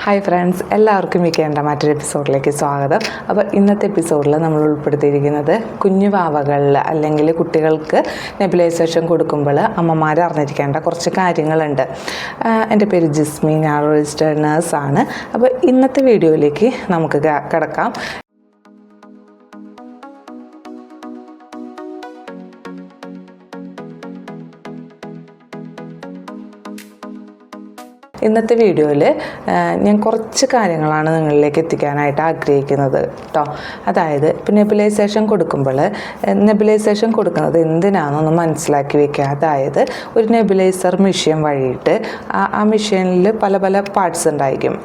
Hi friends, എല്ലാവർക്കും മിക്കേണ്ട മറ്റൊരു എപ്പിസോഡിലേക്ക് സ്വാഗതം. അപ്പോൾ ഇന്നത്തെ എപ്പിസോഡിൽ നമ്മൾ ഉൾപ്പെടുത്തിയിരിക്കുന്നത് കുഞ്ഞു വാവകളിൽ അല്ലെങ്കിൽ കുട്ടികൾക്ക് നെബുലൈസേഷൻ കൊടുക്കുമ്പോൾ അമ്മമാർ അറിഞ്ഞിരിക്കേണ്ട കുറച്ച് കാര്യങ്ങളുണ്ട്. എൻ്റെ പേര് ജിസ്മി, ഞാൻ രജിസ്റ്റേർഡ് നേഴ്സാണ്. അപ്പോൾ ഇന്നത്തെ വീഡിയോയിലേക്ക് നമുക്ക് കിടക്കാം. ഇന്നത്തെ വീഡിയോയിൽ ഞാൻ കുറച്ച് കാര്യങ്ങളാണ് നിങ്ങളിലേക്ക് എത്തിക്കാനായിട്ട് ആഗ്രഹിക്കുന്നത് കേട്ടോ. അതായത് ഇപ്പോൾ നെബുലൈസേഷൻ കൊടുക്കുന്നത് എന്തിനാണെന്നൊന്ന് മനസ്സിലാക്കി വെക്കുക. അതായത് ഒരു നെബുലൈസർ മെഷീൻ വഴിയിട്ട് ആ മെഷീനിൽ പല പല പാർട്സ് ഉണ്ടായിരിക്കും.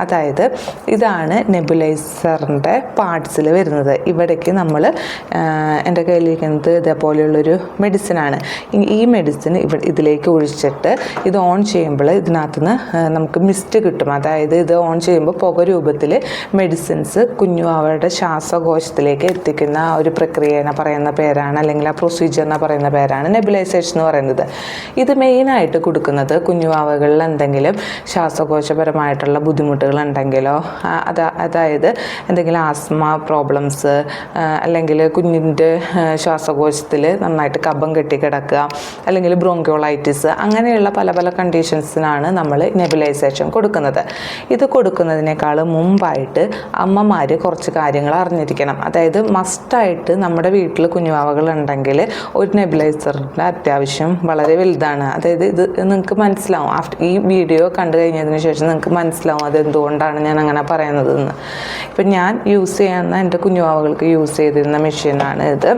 അതായത് ഇതാണ് നെബുലൈസറിൻ്റെ പാർട്സിൽ വരുന്നത്. ഇവിടേക്ക് നമ്മൾ എൻ്റെ കയ്യിലിരിക്കുന്നത് ഇതേപോലെയുള്ളൊരു മെഡിസിനാണ്. ഈ മെഡിസിൻ ഇതിലേക്ക് ഒഴിച്ചിട്ട് ഇത് ഓൺ ചെയ്യുമ്പോൾ ഇതിനകത്തുനിന്ന് നമുക്ക് മിസ്റ്റ് കിട്ടും. അതായത് ഇത് ഓൺ ചെയ്യുമ്പോൾ പുക രൂപത്തിൽ മെഡിസിൻസ് കുഞ്ഞുവാവയുടെ ശ്വാസകോശത്തിലേക്ക് എത്തിക്കുന്ന ആ ഒരു പ്രക്രിയനെ പറയുന്ന പേരാണ്, അല്ലെങ്കിൽ ആ പ്രൊസീജിയറിനെ പറയുന്ന പേരാണ് നെബുലൈസേഷൻ എന്ന് പറയുന്നത്. ഇത് മെയിനായിട്ട് കൊടുക്കുന്നത് കുഞ്ഞുവാവകളിൽ എന്തെങ്കിലും ശ്വാസകോശപരമായിട്ടുള്ള ബുദ്ധിമുട്ടുകൾ ഉണ്ടെങ്കിലോ, അതായത് എന്തെങ്കിലും ആസ്മ പ്രോബ്ലംസ്, അല്ലെങ്കിൽ കുഞ്ഞിൻ്റെ ശ്വാസകോശത്തിൽ നന്നായിട്ട് കഫം കെട്ടിക്കിടക്കുക, അല്ലെങ്കിൽ ബ്രോങ്കിയോളൈറ്റിസ്, അങ്ങനെയുള്ള പല പല കണ്ടീഷൻസിനാണ് നമ്മൾ നെബുലൈസേഷൻ കൊടുക്കുന്നത്. ഇത് കൊടുക്കുന്നതിനേക്കാൾ മുമ്പായിട്ട് അമ്മമാർ കുറച്ച് കാര്യങ്ങൾ അറിഞ്ഞിരിക്കണം. അതായത് മസ്റ്റായിട്ട് നമ്മുടെ വീട്ടിൽ കുഞ്ഞുവാവകൾ ഉണ്ടെങ്കിൽ ഒരു നെബുലൈസറിൻ്റെ അത്യാവശ്യം വളരെ വലുതാണ്. അതായത് ഇത് നിങ്ങൾക്ക് മനസ്സിലാവും, ഈ വീഡിയോ കണ്ടു കഴിഞ്ഞതിന് ശേഷം നിങ്ങൾക്ക് മനസ്സിലാവും അത് എന്തുകൊണ്ടാണ് ഞാൻ അങ്ങനെ പറയുന്നതെന്ന്. ഇപ്പം ഞാൻ യൂസ് ചെയ്യുന്ന എൻ്റെ കുഞ്ഞുവാവകൾക്ക് യൂസ് ചെയ്തിരുന്ന മെഷീനാണ് ഇത്.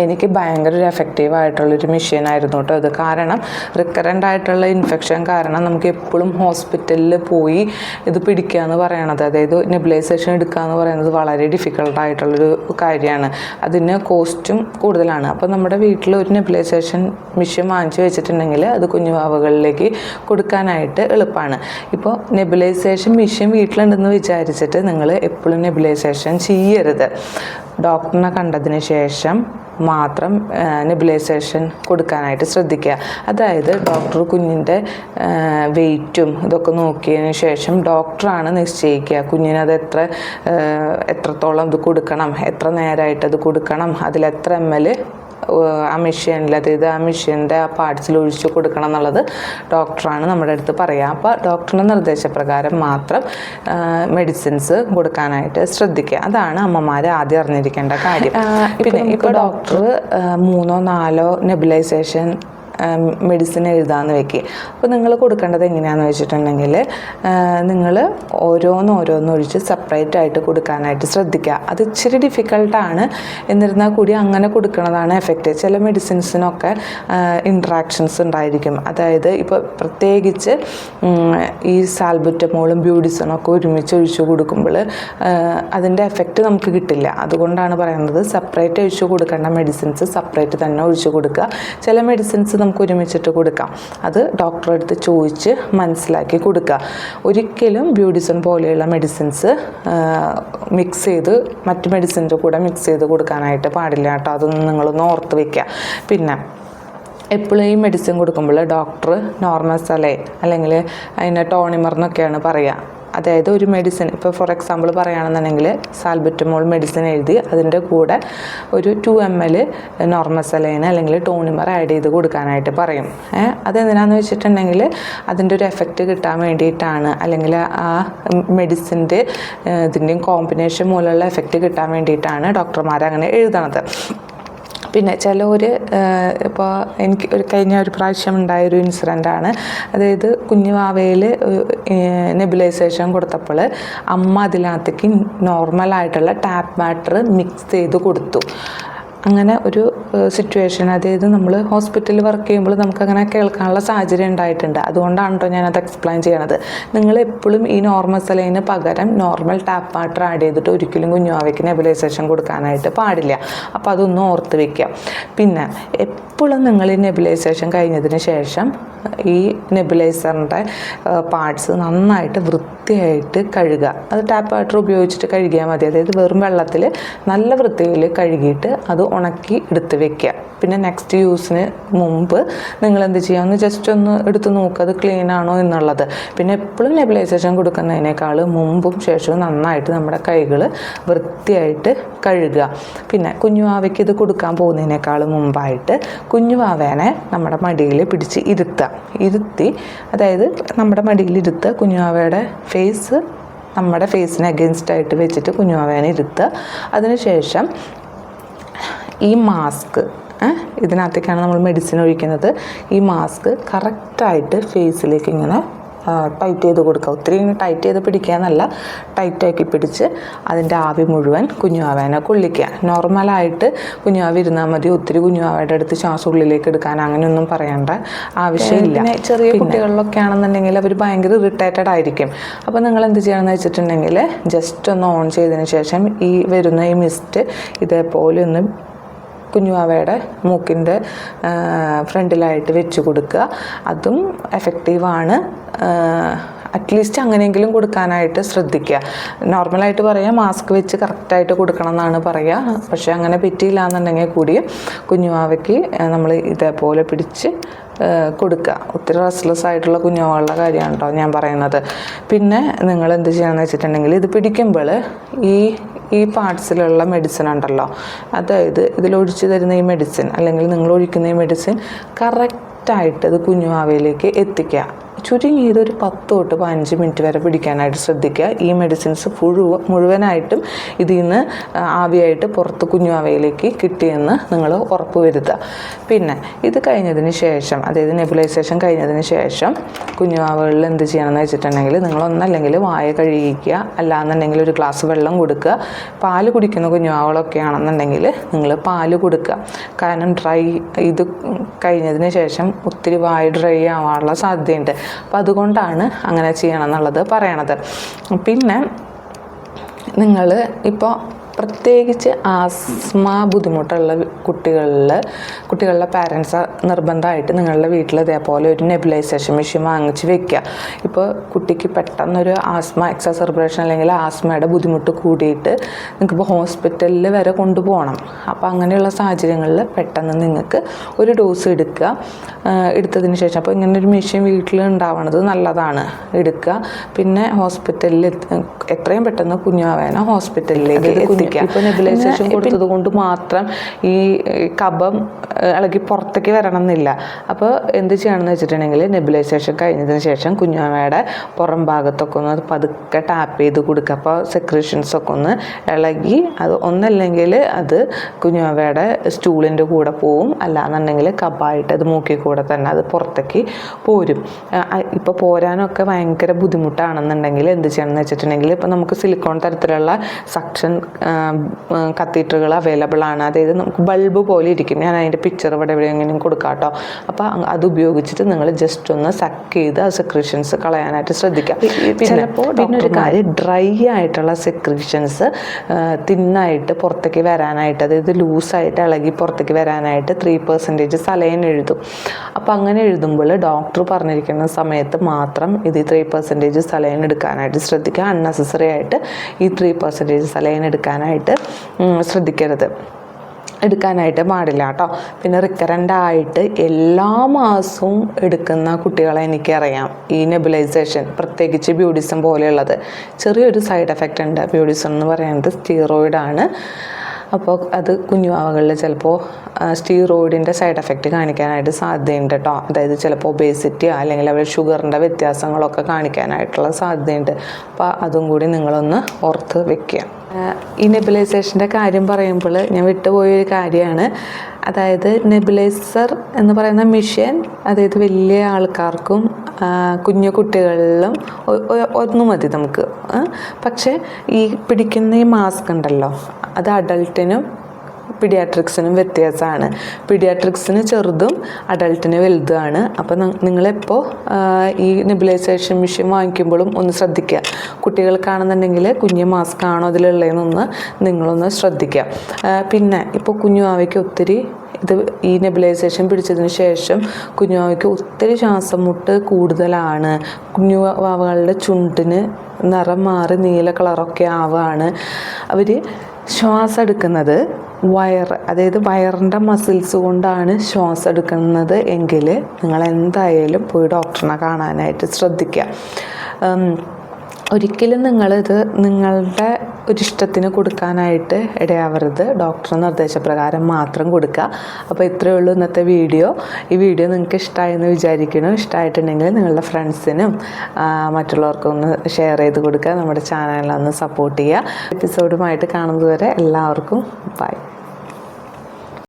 എനിക്ക് ഭയങ്കര ഒരു എഫക്റ്റീവായിട്ടുള്ളൊരു മെഷീനായിരുന്നു കേട്ടോ ഇത്. കാരണം റിക്കറൻ്റ് ആയിട്ടുള്ള ഇൻഫെക്ഷൻ കാരണം നമുക്ക് എപ്പോഴും ഹോസ്പിറ്റലിൽ പോയി ഇത് പിടിക്കുക എന്ന് പറയണത്, അതായത് നെബുലൈസേഷൻ എടുക്കുക എന്ന് പറയുന്നത് വളരെ ഡിഫിക്കൽട്ടായിട്ടുള്ളൊരു കാര്യമാണ്. അതിന് കോസ്റ്റും കൂടുതലാണ്. അപ്പോൾ നമ്മുടെ വീട്ടിൽ ഒരു നെബുലൈസേഷൻ മെഷീൻ വാങ്ങിച്ചു വെച്ചിട്ടുണ്ടെങ്കിൽ അത് കുഞ്ഞുവാവകളിലേക്ക് കൊടുക്കാനായിട്ട് എളുപ്പമാണ്. ഇപ്പോൾ നെബുലൈസേഷൻ മെഷീൻ വീട്ടിലുണ്ടെന്ന് വിചാരിച്ചിട്ട് നിങ്ങൾ എപ്പോഴും നെബുലൈസേഷൻ ചെയ്യരുത്. ഡോക്ടറിനെ കണ്ടതിന് ശേഷം മാത്രം നെബുലൈസേഷൻ കൊടുക്കാനായിട്ട് ശ്രദ്ധിക്കുക. അതായത് ഡോക്ടർ കുഞ്ഞിൻ്റെ വെയ്റ്റും ഇതൊക്കെ നോക്കിയതിന് ശേഷം ഡോക്ടറാണ് നിശ്ചയിക്കുക കുഞ്ഞിനത് എത്രത്തോളം ഇത് കൊടുക്കണം, എത്ര നേരമായിട്ട് അത് കൊടുക്കണം, അതിലെത്ര ml ആ മെഷീനിൽ, അതായത് ആ മെഷീൻ്റെ ആ പാർട്സിൽ ഒഴിച്ച് കൊടുക്കണം എന്നുള്ളത് ഡോക്ടറാണ് നമ്മുടെ അടുത്ത് പറയുക. അപ്പോൾ ഡോക്ടറുടെ നിർദ്ദേശപ്രകാരം മാത്രം മെഡിസിൻസ് കൊടുക്കാനായിട്ട് ശ്രദ്ധിക്കുക. അതാണ് അമ്മമാർ ആദ്യം അറിഞ്ഞിരിക്കേണ്ട കാര്യം. പിന്നെ ഇപ്പോൾ ഡോക്ടർ 3-4 നെബുലൈസേഷൻ മെഡിസിൻ എഴുതാമെന്ന് വെക്കുക. അപ്പോൾ നിങ്ങൾ കൊടുക്കേണ്ടത് എങ്ങനെയാണെന്ന് വെച്ചിട്ടുണ്ടെങ്കിൽ നിങ്ങൾ ഓരോന്ന് ഒഴിച്ച് സെപ്പറേറ്റ് ആയിട്ട് കൊടുക്കാനായിട്ട് ശ്രദ്ധിക്കുക. അത് ഇച്ചിരി ഡിഫിക്കൽട്ടാണ്, എന്നിരുന്നാൽ കൂടി അങ്ങനെ കൊടുക്കുന്നതാണ് എഫക്റ്റ്. ചില മെഡിസിൻസിനൊക്കെ ഇൻട്രാക്ഷൻസ് ഉണ്ടായിരിക്കും. അതായത് ഇപ്പോൾ പ്രത്യേകിച്ച് ഈ സാൽബുറ്റമോളും ബ്യൂഡിസണൊക്കെ ഒരുമിച്ച് ഒഴിച്ചു കൊടുക്കുമ്പോൾ അതിൻ്റെ എഫക്റ്റ് നമുക്ക് കിട്ടില്ല. അതുകൊണ്ടാണ് പറയുന്നത് സെപ്പറേറ്റ് ഒഴിച്ചു കൊടുക്കേണ്ട മെഡിസിൻസ് സെപ്പറേറ്റ് തന്നെ ഒഴിച്ചു കൊടുക്കുക. ചില മെഡിസിൻസ് നമുക്ക് ഒരുമിച്ചിട്ട് കൊടുക്കാം. അത് ഡോക്ടറെ അടുത്ത് ചോദിച്ച് മനസ്സിലാക്കി കൊടുക്കുക. ഒരിക്കലും ബ്യൂഡിസൺ പോലെയുള്ള മെഡിസിൻസ് മിക്സ് ചെയ്ത് മറ്റ് മെഡിസിൻ്റെ കൂടെ മിക്സ് ചെയ്ത് കൊടുക്കാനായിട്ട് പാടില്ല കേട്ടോ. അതൊന്നും നിങ്ങളൊന്ന് ഓർത്ത് വയ്ക്കുക. പിന്നെ എപ്പോഴും ഈ മെഡിസിൻ കൊടുക്കുമ്പോൾ ഡോക്ടർ നോർമൽ സലൈൻ അല്ലെങ്കിൽ അതിനെ ടോണിമർ എന്നൊക്കെയാണ് പറയുക. അതായത് ഒരു മെഡിസിൻ, ഇപ്പോൾ ഫോർ എക്സാമ്പിൾ പറയുകയാണെന്നുണ്ടെങ്കിൽ സാൽബുറ്റമോൾ മെഡിസിൻ എഴുതി അതിൻ്റെ കൂടെ ഒരു 2 ml നോർമൽ സലൈൻ അല്ലെങ്കിൽ ടോണിമർ ആഡ് ചെയ്ത് കൊടുക്കാനായിട്ട് പറയും. അതെന്തിനാന്ന് വെച്ചിട്ടുണ്ടെങ്കിൽ അതിൻ്റെ ഒരു എഫക്റ്റ് കിട്ടാൻ വേണ്ടിയിട്ടാണ്, അല്ലെങ്കിൽ ആ മെഡിസിൻ്റെ ഇതിൻ്റെയും കോമ്പിനേഷൻ മൂലമുള്ള എഫക്റ്റ് കിട്ടാൻ വേണ്ടിയിട്ടാണ് ഡോക്ടർമാർ അങ്ങനെ എഴുതണത്. പിന്നെ ചിലർ ഇപ്പോൾ എനിക്ക് കഴിഞ്ഞ ഒരു പ്രാവശ്യം ഉണ്ടായൊരു ഇൻസിഡൻ്റാണ്. അതായത് കുഞ്ഞുവാവയിൽ നെബുലൈസേഷൻ കൊടുത്തപ്പോൾ അമ്മ അതിനകത്തേക്ക് നോർമലായിട്ടുള്ള ടാപ്പ് വാട്ടർ മിക്സ് ചെയ്ത് കൊടുത്തു. അങ്ങനെ ഒരു സിറ്റുവേഷൻ, അതായത് നമ്മൾ ഹോസ്പിറ്റലിൽ വർക്ക് ചെയ്യുമ്പോൾ നമുക്കങ്ങനെ കേൾക്കാനുള്ള സാഹചര്യം ഉണ്ടായിട്ടുണ്ട്. അതുകൊണ്ടാണ് കേട്ടോ ഞാനത് എക്സ്പ്ലെയിൻ ചെയ്യണത്. നിങ്ങൾ എപ്പോഴും ഈ നോർമൽ സലൈന് പകരം നോർമൽ ടാപ്പ് വാട്ടർ ആഡ് ചെയ്തിട്ട് ഒരിക്കലും കുഞ്ഞുവാവയ്ക്ക് നെബുലൈസേഷൻ കൊടുക്കാനായിട്ട് പാടില്ല. അപ്പോൾ അതൊന്നും ഓർത്ത് വയ്ക്കുക. പിന്നെ എപ്പോഴും നിങ്ങൾ ഈ നെബുലൈസേഷൻ കഴിഞ്ഞതിന് ശേഷം ഈ നെബുലൈസറിൻ്റെ പാർട്സ് നന്നായിട്ട് വൃത്തിയായിട്ട് കഴുകുക. അത് ടാപ്പ് വാട്ടർ ഉപയോഗിച്ചിട്ട് കഴുകിയാൽ മതി. അതായത് വെറും വെള്ളത്തിൽ നല്ല വൃത്തിയിൽ കഴുകിയിട്ട് അത് ഉണക്കി എടുത്ത് വെക്കുക. പിന്നെ നെക്സ്റ്റ് യൂസിന് മുമ്പ് നിങ്ങൾ എന്ത് ചെയ്യുക, ഒന്ന് ജസ്റ്റ് ഒന്ന് എടുത്ത് നോക്കുക അത് ക്ലീൻ ആണോ എന്നുള്ളത്. പിന്നെ എപ്പോഴും നെബുലൈസേഷൻ കൊടുക്കുന്നതിനേക്കാൾ മുമ്പും ശേഷവും നന്നായിട്ട് നമ്മുടെ കൈകൾ വൃത്തിയായിട്ട് കഴുകുക. പിന്നെ കുഞ്ഞുവാവയ്ക്ക് ഇത് കൊടുക്കാൻ പോകുന്നതിനേക്കാൾ മുമ്പായിട്ട് കുഞ്ഞുവാവേനെ നമ്മുടെ മടിയിൽ പിടിച്ച് ഇരുത്തി, അതായത് നമ്മുടെ മടിയിൽ ഇരുത്തുക. കുഞ്ഞുവാവയുടെ ഫേസ് നമ്മുടെ ഫേസിന് അഗെയിൻസ്റ്റ് ആയിട്ട് വെച്ചിട്ട് കുഞ്ഞുവാവേനെ ഇരുത്തുക. അതിനുശേഷം ഈ മാസ്ക്, ഇതിനകത്തേക്കാണ് നമ്മൾ മെഡിസിൻ ഒഴിക്കുന്നത്. ഈ മാസ്ക് കറക്റ്റായിട്ട് ഫേസിലേക്ക് ഇങ്ങനെ ടൈറ്റ് ചെയ്ത് കൊടുക്കുക. ഒത്തിരി ഇങ്ങനെ ടൈറ്റ് ചെയ്ത് പിടിക്കുക എന്നല്ല, ടൈറ്റാക്കി പിടിച്ച് അതിൻ്റെ ആവി മുഴുവൻ കുഞ്ഞുവാവേനെ കൊള്ളിക്കുക. നോർമലായിട്ട് കുഞ്ഞുവാവ ഇരുന്നാൽ മതി. ഒത്തിരി കുഞ്ഞുവാവയുടെ അടുത്ത് ശ്വാസം ഉള്ളിലേക്ക് എടുക്കാൻ അങ്ങനെയൊന്നും പറയേണ്ട ആവശ്യമില്ല. പിന്നെ ചെറിയ കുട്ടികളിലൊക്കെ ആണെന്നുണ്ടെങ്കിൽ അവർ ഭയങ്കര ഇറിറ്റേറ്റഡ് ആയിരിക്കും. അപ്പോൾ നിങ്ങൾ എന്ത് ചെയ്യണമെന്ന് വെച്ചിട്ടുണ്ടെങ്കിൽ ജസ്റ്റ് ഒന്ന് ഓൺ ചെയ്തതിന് ശേഷം ഈ വരുന്ന ഈ മിസ്റ്റ് ഇതേപോലെ ഒന്ന് കുഞ്ഞുവാവയുടെ മൂക്കിൻ്റെ ഫ്രണ്ടിലായിട്ട് വെച്ച് കൊടുക്കുക. അതും എഫക്റ്റീവാണ്. അറ്റ്ലീസ്റ്റ് അങ്ങനെയെങ്കിലും കൊടുക്കാനായിട്ട് ശ്രദ്ധിക്കുക. നോർമലായിട്ട് പറയുക മാസ്ക് വെച്ച് കറക്റ്റായിട്ട് കൊടുക്കണം എന്നാണ് പറയുക. പക്ഷേ അങ്ങനെ പറ്റിയില്ല എന്നുണ്ടെങ്കിൽ കൂടി കുഞ്ഞുവാവയ്ക്ക് നമ്മൾ ഇതേപോലെ പിടിച്ച് കൊടുക്കുക. ഒത്തിരി റെസ്റ്റ്ലെസ് ആയിട്ടുള്ള കുഞ്ഞുങ്ങളുടെ കാര്യമാണ് കേട്ടോ ഞാൻ പറയുന്നത്. പിന്നെ നിങ്ങൾ എന്ത് ചെയ്യണമെന്ന് വെച്ചിട്ടുണ്ടെങ്കിൽ ഇത് പിടിക്കുമ്പോൾ ഈ പാർട്സിലുള്ള മെഡിസിൻ ഉണ്ടല്ലോ, അതായത് ഇതിലൊഴിച്ച് തരുന്ന ഈ മെഡിസിൻ അല്ലെങ്കിൽ നിങ്ങൾ ഒഴിക്കുന്ന ഈ മെഡിസിൻ കറക്റ്റായിട്ട് അത് കുഞ്ഞുവാവയിലേക്ക് എത്തിക്കുക. ചുരുങ്ങിയത് ഒരു 10 തൊട്ട് 15 മിനിറ്റ് വരെ പിടിക്കാനായിട്ട് ശ്രദ്ധിക്കുക. ഈ മെഡിസിൻസ് മുഴുവനായിട്ടും ഇതിൽ നിന്ന് ആവിയായിട്ട് പുറത്ത് കുഞ്ഞുവാവയിലേക്ക് കിട്ടിയെന്ന് നിങ്ങൾ ഉറപ്പ് വരുത്തുക. പിന്നെ ഇത് കഴിഞ്ഞതിന് ശേഷം, അതായത് നെബുലൈസേഷൻ കഴിഞ്ഞതിന് ശേഷം കുഞ്ഞുവാവകളിൽ എന്ത് ചെയ്യണമെന്ന് വെച്ചിട്ടുണ്ടെങ്കിൽ നിങ്ങളൊന്നല്ലെങ്കിൽ വായ കഴുകിക്കുക, അല്ലാന്നുണ്ടെങ്കിൽ ഒരു ഗ്ലാസ് വെള്ളം കൊടുക്കുക. പാല് കുടിക്കുന്ന കുഞ്ഞുവാവകളൊക്കെ ആണെന്നുണ്ടെങ്കിൽ നിങ്ങൾ പാല് കൊടുക്കുക. കാരണം ഇത് കഴിഞ്ഞതിന് ശേഷം ഒത്തിരി വായ ഡ്രൈ ആവാനുള്ള സാധ്യതയുണ്ട്. അപ്പോൾ അതുകൊണ്ടാണ് അങ്ങനെ ചെയ്യണം എന്നുള്ളത് പറയണത്. പിന്നെ നിങ്ങൾ ഇപ്പോൾ പ്രത്യേകിച്ച് ആസ്മ ബുദ്ധിമുട്ടുള്ള കുട്ടികളുടെ പാരൻസ് നിർബന്ധമായിട്ട് നിങ്ങളുടെ വീട്ടിൽ ഇതേപോലെ ഒരു നെബുലൈസേഷൻ മെഷീൻ വാങ്ങിച്ച് വെക്കുക. ഇപ്പോൾ കുട്ടിക്ക് പെട്ടെന്നൊരു ആസ്മ എക്സസർബേഷൻ അല്ലെങ്കിൽ ആസ്മയുടെ ബുദ്ധിമുട്ട് കൂടിയിട്ട് നിങ്ങൾക്കിപ്പോൾ ഹോസ്പിറ്റലിൽ വരെ കൊണ്ടുപോകണം. അപ്പോൾ അങ്ങനെയുള്ള സാഹചര്യങ്ങളിൽ പെട്ടെന്ന് നിങ്ങൾക്ക് ഒരു ഡോസ് എടുക്കുക. എടുത്തതിന് ശേഷം അപ്പോൾ ഇങ്ങനെ ഒരു മെഷീൻ വീട്ടിൽ ഉണ്ടാവണത് നല്ലതാണ്, എടുക്കുക. പിന്നെ ഹോസ്പിറ്റലിൽ എത്രയും പെട്ടെന്ന് കുഞ്ഞുവാവേനെ ഹോസ്പിറ്റലിലേക്ക് എത്തിക്കുക. ഇപ്പോൾ നെബുലൈസേഷൻ കൊടുത്തത് കൊണ്ട് മാത്രം ഈ കഫം ഇളകി പുറത്തേക്ക് വരണം എന്നില്ല. അപ്പോൾ എന്ത് ചെയ്യണമെന്ന് വെച്ചിട്ടുണ്ടെങ്കിൽ നെബുലൈസേഷൻ കഴിഞ്ഞതിന് ശേഷം കുഞ്ഞുവാവയുടെ പുറം ഭാഗത്തൊക്കെ ഒന്ന് പതുക്കെ ടാപ്പ് ചെയ്ത് കൊടുക്കുക. അപ്പോൾ സെക്രീഷൻസൊക്കെ ഒന്ന് ഇളകി അത് ഒന്നല്ലെങ്കിൽ അത് കുഞ്ഞുവാവയുടെ സ്റ്റൂളിൻ്റെ കൂടെ പോവും, അല്ലാന്നുണ്ടെങ്കിൽ കഫായിട്ട് അത് മൂക്കിൽ കൂടെ തന്നെ അത് പുറത്തേക്ക് പോരും. ഇപ്പോൾ പോരാനൊക്കെ ഭയങ്കര ബുദ്ധിമുട്ടാണെന്നുണ്ടെങ്കിൽ എന്ത് ചെയ്യണമെന്ന് വെച്ചിട്ടുണ്ടെങ്കിൽ ഇപ്പോൾ നമുക്ക് സിലിക്കോൺ തരത്തിലുള്ള സക്ഷൻ കത്തീറ്ററുകൾ അവൈലബിൾ ആണ്. അതായത് നമുക്ക് ബൾബ് പോലെ ഇരിക്കും. ഞാൻ അതിൻ്റെ പിക്ചർ ഇവിടെ എവിടെയെങ്കിലും കൊടുക്കാം കേട്ടോ. അപ്പോൾ അത് ഉപയോഗിച്ചിട്ട് നിങ്ങൾ ജസ്റ്റ് ഒന്ന് സക്ക് ചെയ്ത് ആ സെക്രീഷൻസ് കളയാനായിട്ട് ശ്രദ്ധിക്കുക. ചിലപ്പോൾ പിന്നെ ഒരു കാര്യം, ഡ്രൈ ആയിട്ടുള്ള സെക്രീഷൻസ് തിന്നായിട്ട് പുറത്തേക്ക് വരാനായിട്ട്, അതായത് ലൂസായിട്ട് ഇളകി പുറത്തേക്ക് വരാനായിട്ട് 3% സലൈൻ എഴുതും. അപ്പോൾ അങ്ങനെ എഴുതുമ്പോൾ ഡോക്ടർ പറഞ്ഞിരിക്കുന്ന സമയത്ത് മാത്രം ഇത് 3% സലൈൻ എടുക്കാനായിട്ട് ശ്രദ്ധിക്കുക. അൺനെസസറി ആയിട്ട് ഈ 3% സലൈൻ എടുക്കാനായിട്ട് എടുക്കാനായിട്ട് പാടില്ല കേട്ടോ. പിന്നെ റിക്കറൻ്റ് ആയിട്ട് എല്ലാ മാസവും എടുക്കുന്ന കുട്ടികളെ എനിക്കറിയാം. ഈ നെബുലൈസേഷൻ പ്രത്യേകിച്ച് ബ്യൂഡിസം പോലെയുള്ളത് ചെറിയൊരു സൈഡ് എഫക്റ്റ് ഉണ്ട്. ബ്യൂഡിസം എന്ന് പറയുന്നത് സ്റ്റീറോയിഡാണ്. അപ്പോൾ അത് കുഞ്ഞുവാവകളിൽ ചിലപ്പോൾ സ്റ്റീറോയിഡിൻ്റെ സൈഡ് എഫക്റ്റ് കാണിക്കാനായിട്ട് സാധ്യതയുണ്ട് കേട്ടോ. അതായത് ചിലപ്പോൾ ഒബേസിറ്റിയോ അല്ലെങ്കിൽ അവർ ഷുഗറിൻ്റെ വ്യത്യാസങ്ങളൊക്കെ കാണിക്കാനായിട്ടുള്ള സാധ്യതയുണ്ട്. അപ്പോൾ അതും കൂടി നിങ്ങളൊന്ന് ഓർത്ത് വെക്കുക. ഈ നെബുലൈസേഷൻ്റെ കാര്യം പറയുമ്പോൾ ഞാൻ വിട്ടുപോയൊരു കാര്യമാണ്. അതായത് നെബുലൈസർ എന്ന് പറയുന്ന മെഷീൻ, അതായത് വലിയ ആൾക്കാർക്കും കുഞ്ഞു കുട്ടികളിലും ഒന്ന് മതി നമുക്ക്. പക്ഷേ ഈ പിടിക്കുന്ന ഈ മാസ്ക് ഉണ്ടല്ലോ, അത് അഡൾട്ടിനും പീഡിയാട്രിക്സിനും വ്യത്യാസമാണ്. പീഡിയാട്രിക്സിന് ചെറുതും അഡൾട്ടിന് വലുതുമാണ്. അപ്പോൾ നിങ്ങളെപ്പോൾ ഈ നെബുലൈസേഷൻ മെഷീൻ വാങ്ങിക്കുമ്പോഴും ഒന്ന് ശ്രദ്ധിക്കുക. കുട്ടികൾക്കാണെന്നുണ്ടെങ്കിൽ കുഞ്ഞ് മാസ്ക് ആണോ അതിലുള്ളതെന്നൊന്ന് നിങ്ങളൊന്ന് ശ്രദ്ധിക്കുക. പിന്നെ ഇപ്പോൾ കുഞ്ഞുവാവയ്ക്ക് ഒത്തിരി ഈ നെബുലൈസേഷൻ പിടിച്ചതിന് ശേഷം കുഞ്ഞുവാവയ്ക്ക് ഒത്തിരി ശ്വാസം മുട്ട് കൂടുതലാണ്. കുഞ്ഞുവാവകളുടെ ചുണ്ടിന് നിറം മാറി നീല കളറൊക്കെ ആവുകയാണ്. അവർ ശ്വാസം എടുക്കുന്നത് അതായത് വയറിൻ്റെ മസിൽസ് കൊണ്ടാണ് ശ്വാസം എടുക്കുന്നത് എങ്കിൽ നിങ്ങൾ എന്തായാലും പോയി ഡോക്ടറിനെ കാണാനായിട്ട് ശ്രദ്ധിക്കുക. ഒരിക്കലും നിങ്ങളിത് നിങ്ങളുടെ ഒരിഷ്ടത്തിന് കൊടുക്കാനായിട്ട് ഇടയാവരുത്. ഡോക്ടറുടെ നിർദ്ദേശപ്രകാരം മാത്രം കൊടുക്കുക. അപ്പോൾ ഇത്രയേ ഉള്ളൂ ഇന്നത്തെ വീഡിയോ. ഈ വീഡിയോ നിങ്ങൾക്ക് ഇഷ്ടമായെന്ന് വിചാരിക്കുന്നു. ഇഷ്ടമായിട്ടുണ്ടെങ്കിൽ നിങ്ങളുടെ ഫ്രണ്ട്സിനും മറ്റുള്ളവർക്കും ഒന്ന് ഷെയർ ചെയ്ത് കൊടുക്കുക. നമ്മുടെ ചാനലിൽ ഒന്ന് സപ്പോർട്ട് ചെയ്യുക. എപ്പിസോഡുമായിട്ട് കാണുന്നത് വരെ എല്ലാവർക്കും ബൈ.